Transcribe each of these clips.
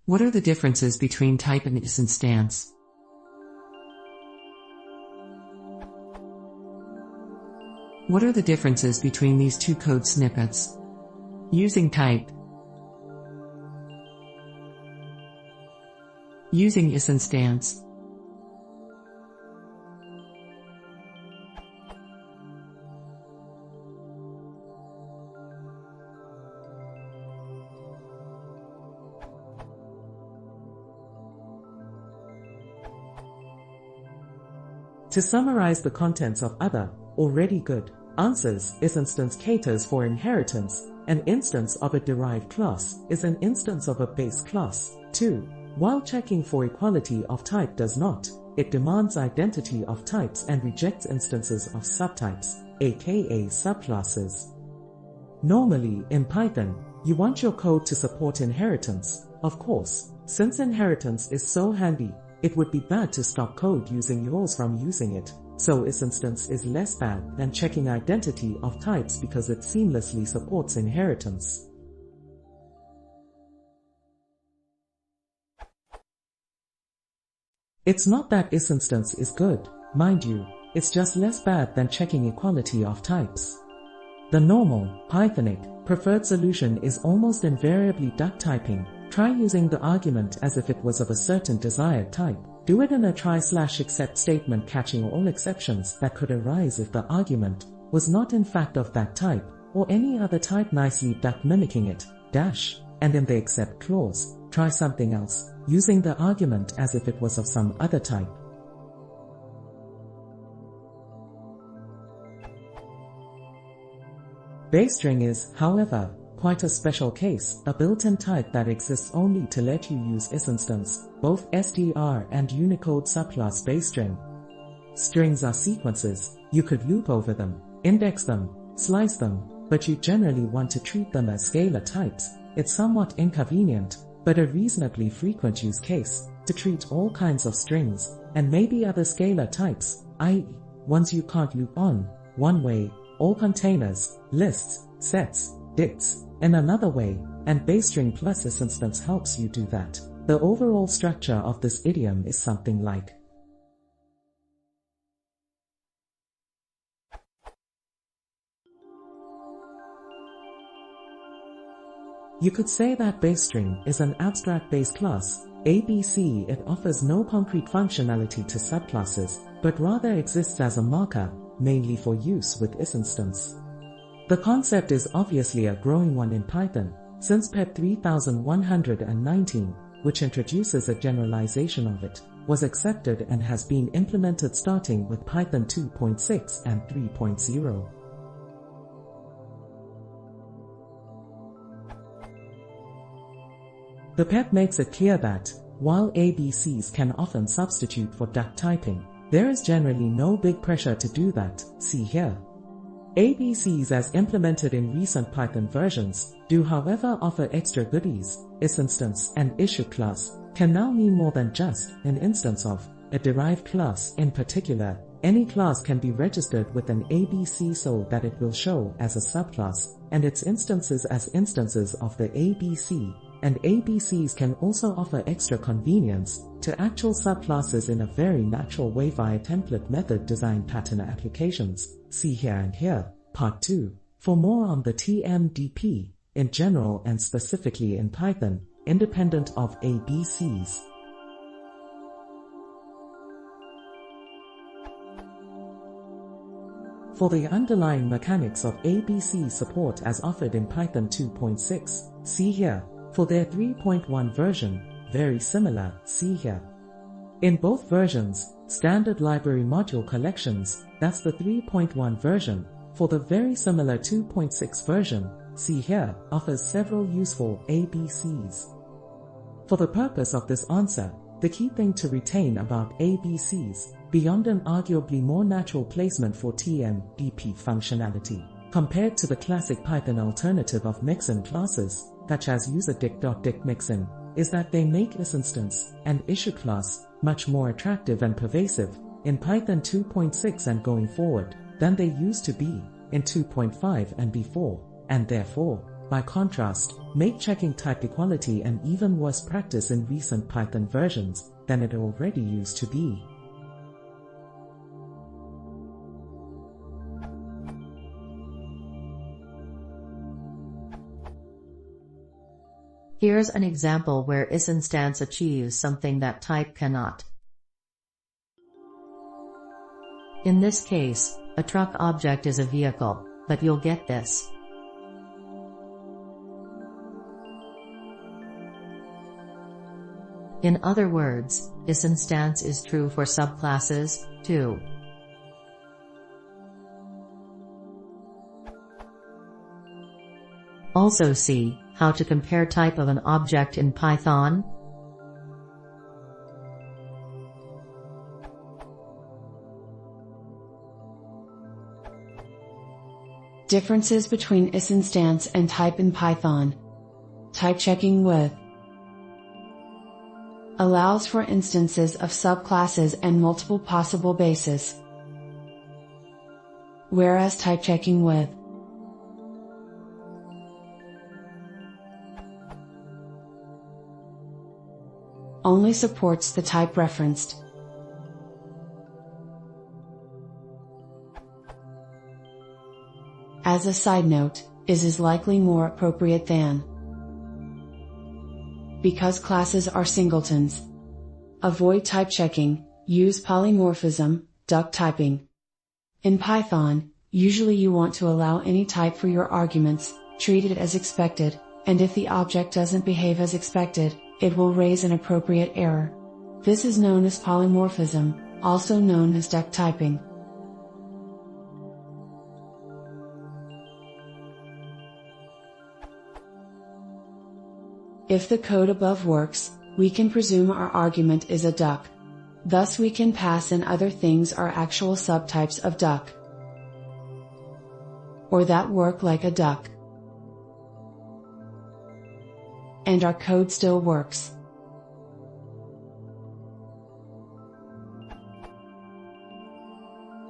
What are the differences between type and isinstance? What are the differences between these two code snippets? Using type. Using isinstance. To summarize the contents of other, already good, answers, isinstance caters for inheritance. An instance of a derived class is an instance of a base class. 2. While checking for equality of type does not, it demands identity of types and rejects instances of subtypes, aka subclasses. Normally, in Python, you want your code to support inheritance. Of course, since inheritance is so handy, it would be bad to stop code using yours from using it. So isinstance is less bad than checking identity of types because it seamlessly supports inheritance. It's not that isinstance is good, mind you, it's just less bad than checking equality of types. The normal, Pythonic, preferred solution is almost invariably duck typing. Try using the argument as if it was of a certain desired type. Do it in a try/except statement catching all exceptions that could arise if the argument was not in fact of that type, or any other type nicely duck mimicking it, dash, and in the except clause, try something else, using the argument as if it was of some other type. Base string is, however, quite a special case, a built-in type that exists only to let you use isinstance, both str and Unicode subclass base string. Strings are sequences, you could loop over them, index them, slice them, but you generally want to treat them as scalar types. It's somewhat inconvenient, but a reasonably frequent use case, to treat all kinds of strings, and maybe other scalar types, i.e., ones you can't loop on, one way, all containers, lists, sets, dicts, in another way, and base string plus isinstance helps you do that. The overall structure of this idiom is something like: you could say that base string is an abstract base class, ABC. It offers no concrete functionality to subclasses, but rather exists as a marker, mainly for use with isinstance. The concept is obviously a growing one in Python, since PEP 3119, which introduces a generalization of it, was accepted and has been implemented starting with Python 2.6 and 3.0. The PEP makes it clear that, while ABCs can often substitute for duck typing, there is generally no big pressure to do that, see here. ABCs as implemented in recent Python versions do however offer extra goodies. Isinstance and issue class can now mean more than just an instance of a derived class. In particular, any class can be registered with an ABC so that it will show as a subclass, and its instances as instances of the ABC, and ABCs can also offer extra convenience to actual subclasses in a very natural way via template method design pattern applications. See here and here, Part 2, for more on the TMDP, in general and specifically in Python, independent of ABCs. For the underlying mechanics of ABC support as offered in Python 2.6, see here. For their 3.1 version, very similar, see here. In both versions, standard library module collections, that's the 3.1 version. For the very similar 2.6 version, see here, offers several useful ABCs. For the purpose of this answer, the key thing to retain about ABCs, beyond an arguably more natural placement for TMDP functionality, compared to the classic Python alternative of mixin classes, such as userdict.dict_mixin, is that they make isinstance and issue class much more attractive and pervasive in Python 2.6 and going forward than they used to be in 2.5 and before, and therefore, By contrast, make checking type equality an even worse practice in recent Python versions than it already used to be. Here's an example where isinstance achieves something that type cannot. In this case, a truck object is a vehicle, but you'll get this. In other words, isinstance is true for subclasses, too. Also see how to compare type of an object in Python. Differences between isinstance and type in Python. Type checking with allows for instances of subclasses and multiple possible bases, whereas type checking with only supports the type referenced. As a side note, is likely more appropriate than. Because classes are singletons. Avoid type checking, use polymorphism, duck typing. In Python, usually you want to allow any type for your arguments, treat it as expected, and if the object doesn't behave as expected, it will raise an appropriate error. This is known as polymorphism, also known as duck typing. If the code above works, we can presume our argument is a duck. Thus we can pass in other things are actual subtypes of duck, or that work like a duck. And our code still works.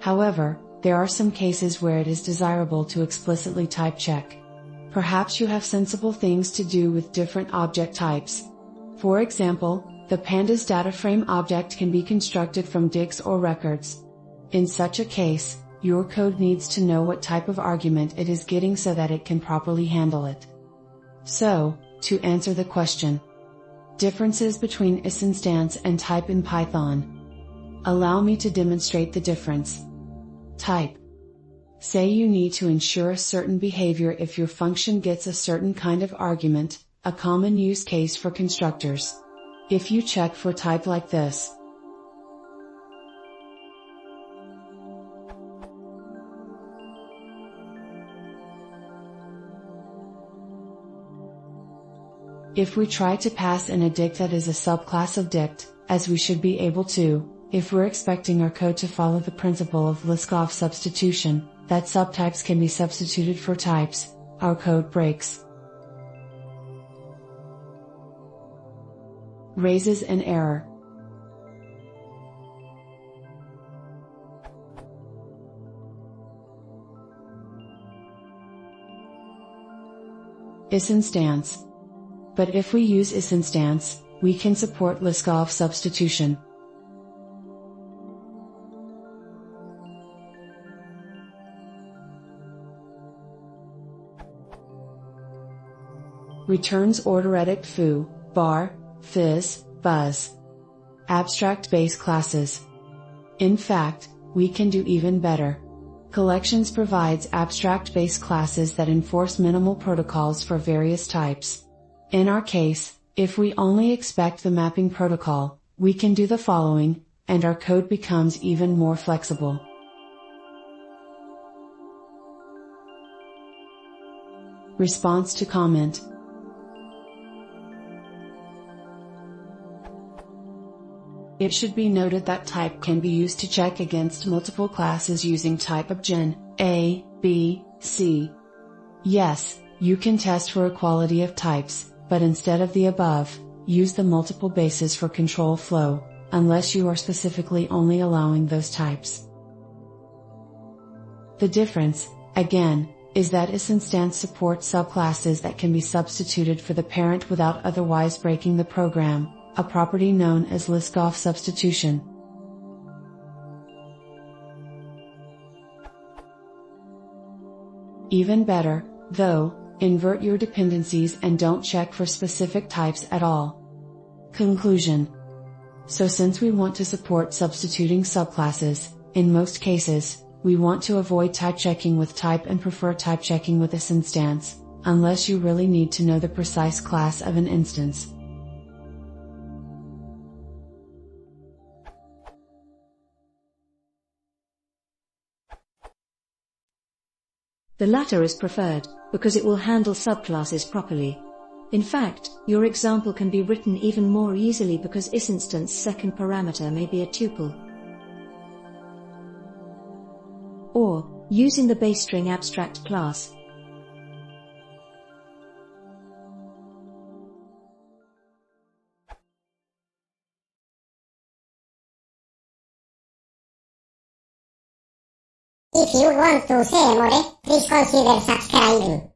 However, there are some cases where it is desirable to explicitly type check. Perhaps you have sensible things to do with different object types. For example, the pandas data frame object can be constructed from digs or records. In such a case, your code needs to know what type of argument it is getting so that it can properly handle it. So, to answer the question, differences between isinstance and type in Python. Allow me to demonstrate the difference. Type. Say you need to ensure a certain behavior if your function gets a certain kind of argument, a common use case for constructors. If you check for type like this, if we try to pass in a dict that is a subclass of dict, as we should be able to, if we're expecting our code to follow the principle of Liskov substitution, that subtypes can be substituted for types, our code breaks. Raises an error. Isinstance. But if we use isinstance, we can support Liskov substitution. Returns orderetic foo, bar, fizz, buzz. Abstract base classes. In fact, we can do even better. Collections provides abstract base classes that enforce minimal protocols for various types. In our case, if we only expect the mapping protocol, we can do the following, and our code becomes even more flexible. Response to comment. It should be noted that type can be used to check against multiple classes using type of gen, A, B, C. Yes, you can test for equality of types, but instead of the above, use the multiple bases for control flow, unless you are specifically only allowing those types. The difference, again, is that isinstance supports subclasses that can be substituted for the parent without otherwise breaking the program, a property known as Liskov substitution. Even better, though, invert your dependencies and don't check for specific types at all. Conclusion. So since we want to support substituting subclasses, in most cases, we want to avoid type checking with type and prefer type checking with isinstance, unless you really need to know the precise class of an instance. The latter is preferred, because it will handle subclasses properly. In fact, your example can be written even more easily because isinstance second parameter may be a tuple. Or, using the base string abstract class. If you want to see more, please consider subscribing.